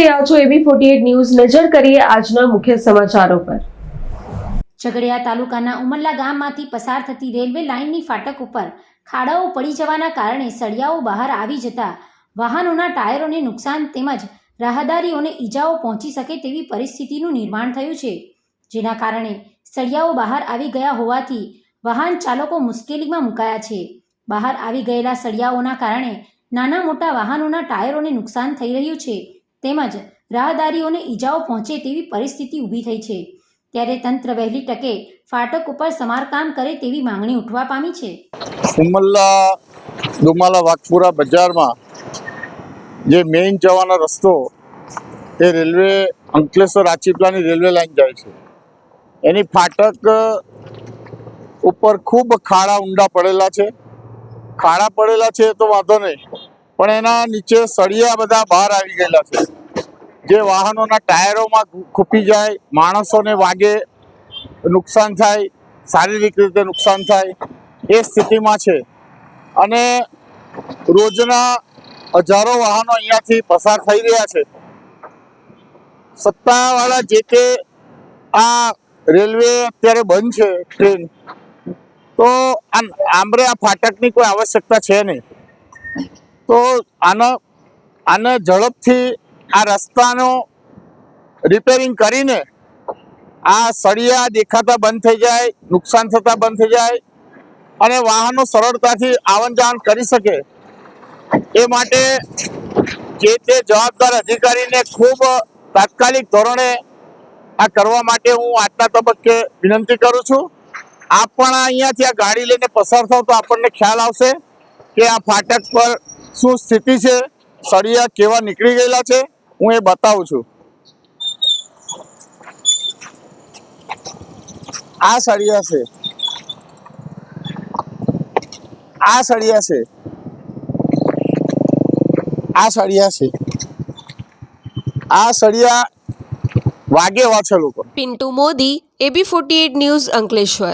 રહ્યા છો AB48 news. નજર કરીએ આજના મુખ્ય સમાચારો પર। ઝઘડિયા તાલુકાના ઉમરલા ગામમાંથી પસાર થતી રેલવે લાઇનની ફાટક ઉપર ખાડાઓ પડી જવાના કારણે સળિયાઓ બહાર આવી જતા વાહનોના ટાયરોને નુકસાન તેમજ રાહદારીઓને ઈજાઓ પહોંચી શકે તેવી પરિસ્થિતિનું નિર્માણ થયું છે, જેના કારણે સળિયાઓ બહાર આવી ગયા હોવાથી વાહન ચાલકો મુશ્કેલીમાં મુકાયા છે। બહાર આવી ગયેલા સળિયાઓના કારણે નાના મોટા વાહનોના ટાયરોને નુકસાન થઈ રહ્યું છે તેમજ રાહદારીઓને ઈજાઓ પહોંચે તેવી પરિસ્થિતિ ઊભી થઈ છે, ત્યારે તંત્ર વહેલી તકે ફાટક ઉપર સમારકામ કરે તેવી માંગણી ઉઠવા પામી છે। ઉમરલા ડુમાલા વાઘપુરા બજારમાં જે મેઇન જવાનો રસ્તો એ રેલવે અંકલેશ્વર રાજપીપળાની રેલવે લાઇન જાય છે, એની ફાટક ઉપર ખૂબ ખાડા ઊંડા પડેલા છે। ખાડા પડેલા છે તો વાંધો નહીં, પણ એના નીચે સળિયા બધા બહાર આવી ગયેલા છે, જે વાહનોના ટાયરોમાં ખૂપી જાય, માણસોને વાગે, નુકસાન થાય, શારીરિક રીતે નુકસાન થાય એ સ્થિતિમાં છે। અને રોજના હજારો વાહનો અહીંયાથી પસાર થઈ રહ્યા છે। સત્તાવાળા જે તે આ રેલવે અત્યારે બંધ છે ટ્રેન, તો આમરે આ ફાટકની કોઈ આવશ્યકતા છે નહીં, તો આને ઝડપથી આ રસ્તાનો રિપેરિંગ કરીને આ સળિયા દેખાતા બંધ થઈ જાય, નુકસાન થતા બંધ થઈ જાય અને વાહનો સરળતાથી આવન જાવન કરી શકે એ માટે જે તે જવાબદાર અધિકારીને ખૂબ તાત્કાલિક ધોરણે આ કરવા માટે હું આજના તબક્કે વિનંતી કરું છું। આપ પણ અહીંયાથી આ ગાડી લઈને પસાર થાવ તો આપણને ખ્યાલ આવશે કે આ ફાટક પર શું સ્થિતિ છે, સળિયા કેવા નીકળી ગયેલા છે, હું એ બતાવું છું। આ સળિયા છે, આ સળિયા છે, આ સળિયા છે, આ સળિયા વાગે એવા છે લોકો। Pintu Modi, AB48 news, Ankleshwar.